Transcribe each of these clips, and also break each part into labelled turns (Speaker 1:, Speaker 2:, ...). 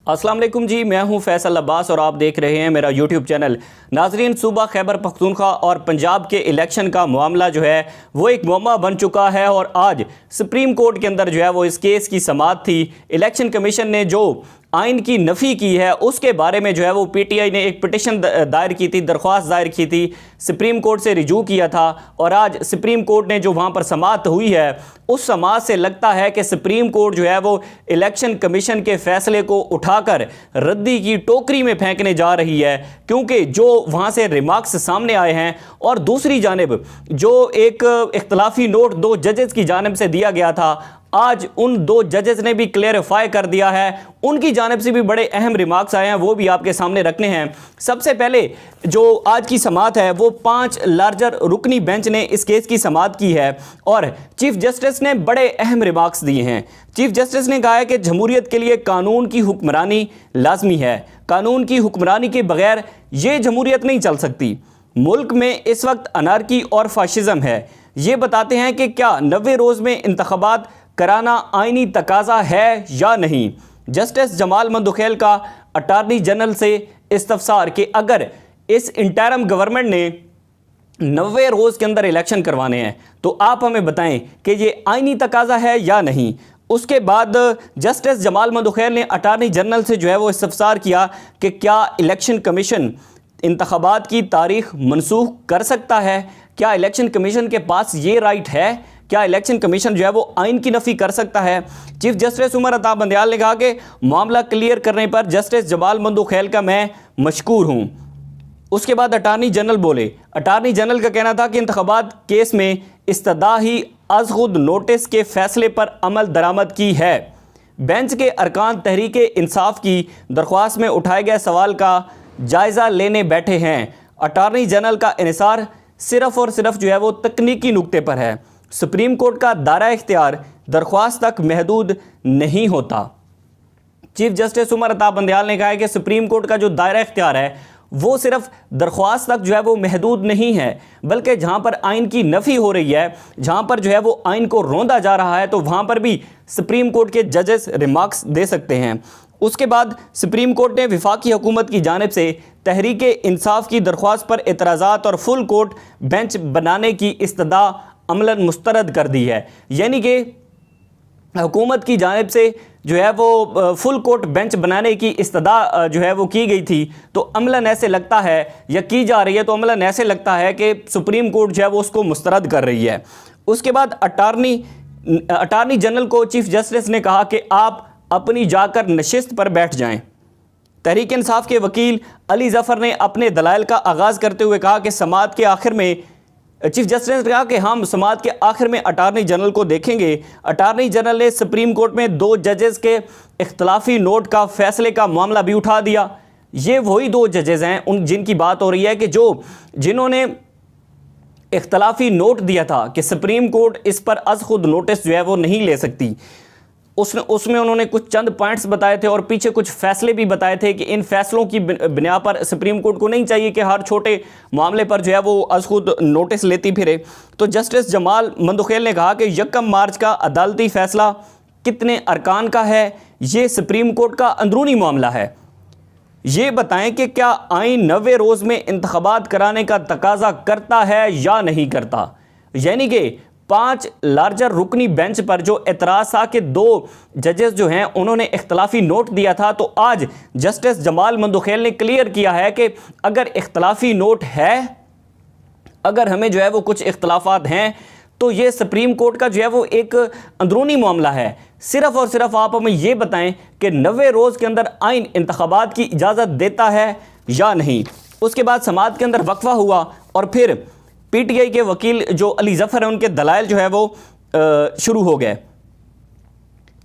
Speaker 1: अस्सलाम वालेकुम जी, मैं हूं फैसल अब्बास और आप देख रहे हैं मेरा यूट्यूब चैनल। नाजरीन, सूबा खैबर पख्तूनख्वा और पंजाब के इलेक्शन का मामला जो है वो एक मुअम्मा बन चुका है और आज सुप्रीम कोर्ट के अंदर जो है वो इस केस की समाअत थी। इलेक्शन कमीशन ने जो आइन की नफ़ी की है उसके बारे में जो है वो पीटीआई ने एक पिटिशन दायर की थी, दरख्वास्त दायर की थी, सुप्रीम कोर्ट से रिजू किया था और आज सुप्रीम कोर्ट ने जो वहाँ पर समाअत हुई है उस समाअत से लगता है कि सुप्रीम कोर्ट जो है वो इलेक्शन कमीशन के फैसले को उठाकर रद्दी की टोकरी में फेंकने जा रही है, क्योंकि जो वहाँ से रिमार्क्स सामने आए हैं और दूसरी जानिब जो एक इख्तलाफी नोट दो जजेस की जानिब से दिया गया था, आज उन दो जजेस ने भी क्लेरिफाई कर दिया है। उनकी जानिब से भी बड़े अहम रिमार्क्स आए हैं, वो भी आपके सामने रखने हैं। सबसे पहले जो आज की समाअत है वो 5 लार्जर रुकनी बेंच ने इस केस की समाअत की है और चीफ जस्टिस ने बड़े अहम रिमार्क्स दिए हैं। चीफ जस्टिस ने कहा है कि जमहूरियत के लिए कानून की हुक्मरानी लाजमी है, कानून की हुक्मरानी के बगैर ये जमहूरियत नहीं चल सकती। मुल्क में इस वक्त अनारकी और फाशिज्म है। ये बताते हैं कि क्या 90 रोज़ में इंतखाबात कराना आईनी तकाजा है या नहीं। जस्टिस जमाल मंदुखेल का अटार्नी जनरल से इस्तफसार कि अगर इस इंटरिम गवर्नमेंट ने 90 रोज़ के अंदर इलेक्शन करवाने हैं तो आप हमें बताएं कि ये आईनी तकाजा है या नहीं। उसके बाद जस्टिस जमाल मंदुखेल ने अटार्नी जनरल से जो है वो इस्तफसार किया कि क्या इलेक्शन कमीशन इंतखाबात की तारीख मनसूख कर सकता है, क्या इलेक्शन कमीशन के पास ये राइट है, क्या इलेक्शन कमीशन जो है वो आइन की नफ़ी कर सकता है। चीफ जस्टिस उमर अता बंदयाल ने कहा कि मामला क्लियर करने पर जस्टिस जमाल मंदुखेल का मैं मशकूर हूँ। उसके बाद अटार्नी जनरल बोले। अटार्नी जनरल का कहना था कि इंतखाबात केस में इस्तदाही अज खुद नोटिस के फैसले पर अमल दरामद की है। बेंच के अरकान तहरीके इंसाफ की दरख्वास्त में उठाए गए सवाल का जायज़ा लेने बैठे हैं। अटार्नी जनरल का इन्हिसार सिर्फ और सिर्फ जो है वो तकनीकी नुक्ते पर है। सुप्रीम कोर्ट का दायरा इख्तियार दरख्वास्त तक महदूद नहीं होता। चीफ जस्टिस उमर अता बंदयाल ने कहा है कि सुप्रीम कोर्ट का जो दायरा इख्तियार है वो सिर्फ दरख्वास्त तक जो है वो महदूद नहीं है, बल्कि जहाँ पर आइन की नफ़ी हो रही है, जहाँ पर जो है वो आइन को रोंदा जा रहा है, तो वहाँ पर भी सुप्रीम कोर्ट के जजेस रिमार्क्स दे सकते हैं। उसके बाद सुप्रीम कोर्ट ने वफाकी हुकूमत की जानिब से तहरीके इंसाफ की दरख्वास्त पर एतराज़ात और फुल कोर्ट बेंच बनाने की इस्तदा अमलन मुस्तरद कर दी है। यानी कि हुकूमत की जानिब से जो है वो फुल कोर्ट बेंच बनाने की इस्तदा जो है वो की गई थी, तो अमलन ऐसे लगता है या की जा रही है, तो अमलन ऐसे लगता है कि सुप्रीम कोर्ट जो है वो उसको मुस्तरद कर रही है। उसके बाद अटार्नी जनरल को चीफ जस्टिस ने कहा कि आप अपनी जाकर नशिस्त पर बैठ जाएं। तहरीक इंसाफ के वकील अली जफ़र ने अपने दलाइल का आगाज़ करते हुए कहा कि समाअत के आखिर में चीफ जस्टिस ने कहा कि हम समाअत के आखिर में अटार्नी जनरल को देखेंगे। अटार्नी जनरल ने सुप्रीम कोर्ट में 2 जजेस के इख्तलाफी नोट का फैसले का मामला भी उठा दिया। ये वही 2 जजेस हैं उन जिनकी बात हो रही है कि जिन्होंने इख्तलाफी नोट दिया था कि सुप्रीम कोर्ट इस पर अज खुद नोटिस जो है वो नहीं ले सकती। उसमें उन्होंने कुछ चंद पॉइंट्स बताए थे और पीछे कुछ फैसले भी बताए थे कि इन फैसलों की बिना पर सुप्रीम कोर्ट को नहीं चाहिए कि हर छोटे मामले पर जो है वो अज खुद नोटिस लेती फिरे। तो जस्टिस जमाल मंदुखेल ने कहा कि 1 मार्च का अदालती फैसला कितने अरकान का है, ये सुप्रीम कोर्ट का अंदरूनी मामला है। ये बताएं कि क्या आइन 90 रोज़ में इंतखाबात कराने का तकाजा करता है या नहीं करता। यानी कि 5 लार्जर रुकनी बेंच पर जो एतराज़ था कि 2 जजेस जो हैं उन्होंने इख्तलाफी नोट दिया था, तो आज जस्टिस जमाल मंदुखेल ने क्लियर किया है कि अगर इख्तलाफी नोट है, अगर हमें जो है वो कुछ इख्तलाफात हैं, तो ये सुप्रीम कोर्ट का जो है वो एक अंदरूनी मामला है। सिर्फ और सिर्फ आप हमें ये बताएं कि 90 रोज़ के अंदर आइन इंतखाबात की इजाज़त देता है या नहीं। उसके बाद समाअत के अंदर वक्फा हुआ और फिर पीटीआई के वकील जो अली जफ़र हैं उनके दलाइल जो है वो शुरू हो गए।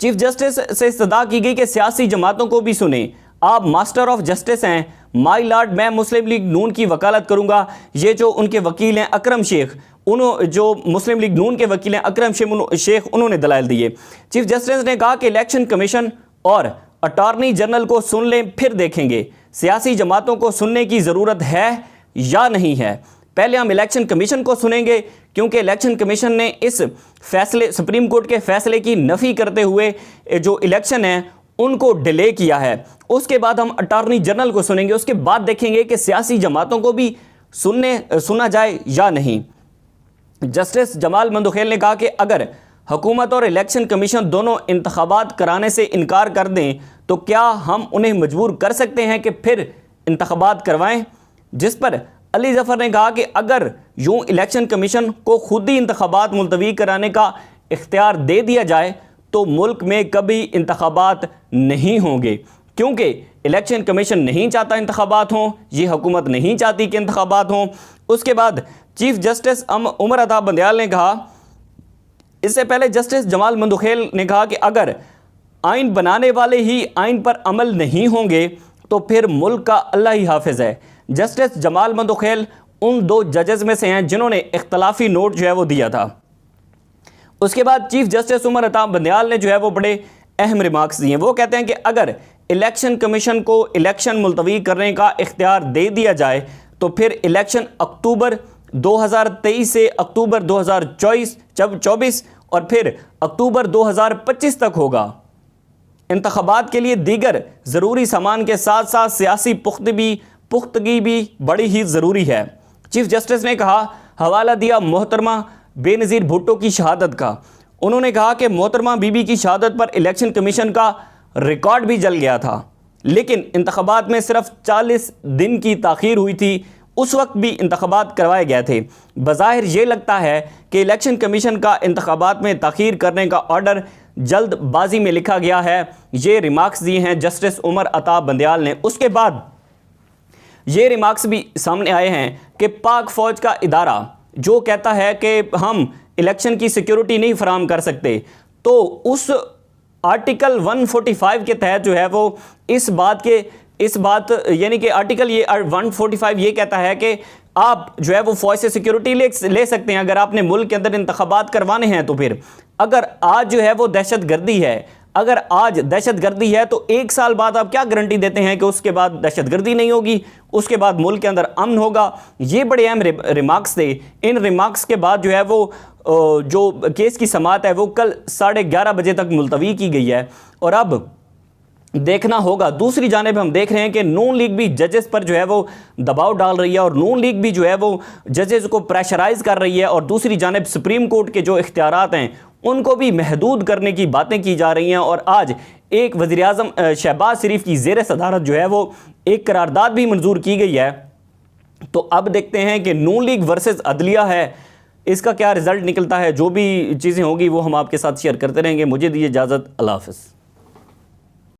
Speaker 1: चीफ जस्टिस से इस्तदा की गई कि सियासी जमातों को भी सुने, आप मास्टर ऑफ जस्टिस हैं। माई लॉर्ड, मैं मुस्लिम लीग नून की वकालत करूंगा। ये जो उनके वकील हैं अकरम शेख, जो मुस्लिम लीग नून के वकील हैं अकरम शेख, उन्होंने दलाइल दिए। चीफ जस्टिस ने कहा कि इलेक्शन कमीशन और अटॉर्नी जनरल को सुन लें फिर देखेंगे सियासी जमातों को सुनने की ज़रूरत है या नहीं है। पहले हम इलेक्शन कमीशन को सुनेंगे, क्योंकि इलेक्शन कमीशन ने इस फैसले, सुप्रीम कोर्ट के फैसले की नफ़ी करते हुए जो इलेक्शन है उनको डिले किया है। उसके बाद हम अटॉर्नी जनरल को सुनेंगे, उसके बाद देखेंगे कि सियासी जमातों को भी सुना जाए या नहीं। जस्टिस जमाल मंदखेल ने कहा कि अगर हुकूमत और इलेक्शन कमीशन दोनों इंतखाबात कराने से इनकार कर दें तो क्या हम उन्हें मजबूर कर सकते हैं कि फिर इंतखाबात करवाएं, जिस पर अली जफ़र ने कहा कि अगर यूं इलेक्शन कमीशन को खुद ही इंतखाबात मुलतवी कराने का इख्तियार दे दिया जाए तो मुल्क में कभी इंतखाबात नहीं होंगे, क्योंकि इलेक्शन कमीशन नहीं चाहता इंतखाबात हों, ये हुकूमत नहीं चाहती कि इंतखाबात हों। उसके बाद चीफ जस्टिस उमर अता बंदयाल ने कहा, इससे पहले जस्टिस जमाल मंदखेल ने कहा कि अगर आइन बनाने वाले ही आइन पर अमल नहीं होंगे तो फिर मुल्क का अल्लाह ही हाफिज है। जस्टिस जमाल मंदखेल उन 2 जजेस में से हैं जिन्होंने इख्तलाफी नोट जो है वो दिया था। उसके बाद चीफ जस्टिस उमर अता बंदयाल ने जो है वो बड़े अहम रिमार्क्स दिए। वो कहते हैं कि अगर इलेक्शन कमीशन को इलेक्शन मुलतवी करने का इख्तियार दे दिया जाए तो फिर इलेक्शन अक्टूबर 2023 से अक्टूबर 2024 और फिर अक्टूबर 2025 तक होगा। इंतखाबात के लिए दीगर ज़रूरी सामान के साथ साथ सियासी पुख्तगी भी बड़ी ही ज़रूरी है। चीफ जस्टिस ने कहा, हवाला दिया मोहतरमा बेनज़ीर भुट्टो की शहादत का। उन्होंने कहा कि मोहतरमा बीबी की शहादत पर इलेक्शन कमीशन का रिकॉर्ड भी जल गया था, लेकिन इंतखाबात में सिर्फ 40 दिन की ताख़ीर हुई थी, उस वक्त भी इंतखाबात करवाए गए थे। बज़ाहिर ये लगता है कि इलेक्शन कमीशन का इंतखाबात में ताख़ीर करने का ऑर्डर जल्दबाजी में लिखा गया है। ये रिमार्क्स दिए हैं जस्टिस उमर अता बंदयाल ने। उसके बाद ये रिमार्क्स भी सामने आए हैं कि पाक फ़ौज का इदारा जो कहता है कि हम इलेक्शन की सिक्योरिटी नहीं फराहम कर सकते, तो उस आर्टिकल 145 के तहत जो है वो इस बात यानी कि आर्टिकल ये 145 ये कहता है कि आप जो है वो फ़ौज से सिक्योरिटी ले सकते हैं अगर आपने मुल्क के अंदर इंतखाबात करवाने हैं। तो फिर अगर आज जो है वो दहशतगर्दी है तो 1 साल बाद आप क्या गारंटी देते हैं कि उसके बाद दहशतगर्दी नहीं होगी, उसके बाद मुल्क के अंदर अमन होगा। ये बड़े अहम रिमार्क्स थे। इन रिमार्क्स के बाद जो है वो जो केस की समाअत है वो कल 11:30 बजे तक मुलतवी की गई है। और अब देखना होगा, दूसरी जानिब हम देख रहे हैं कि नून लीग भी जजेस पर जो है वो दबाव डाल रही है और नून लीग भी जो है वो जजेस को प्रेशराइज कर रही है, और दूसरी जानिब सुप्रीम कोर्ट के जो इख्तियारात हैं उनको भी महदूद करने की बातें की जा रही हैं। और आज एक वज़ीर-ए-आज़म शहबाज शरीफ की ज़ेर सदारत जो है वो एक करारदाद भी मंजूर की गई है। तो अब देखते हैं कि नून लीग वर्सेस अदलिया है, इसका क्या रिज़ल्ट निकलता है। जो भी चीज़ें होगी वो हम आपके साथ शेयर करते रहेंगे। मुझे दीजिए इजाज़त, अल्लाह हाफ़िज़।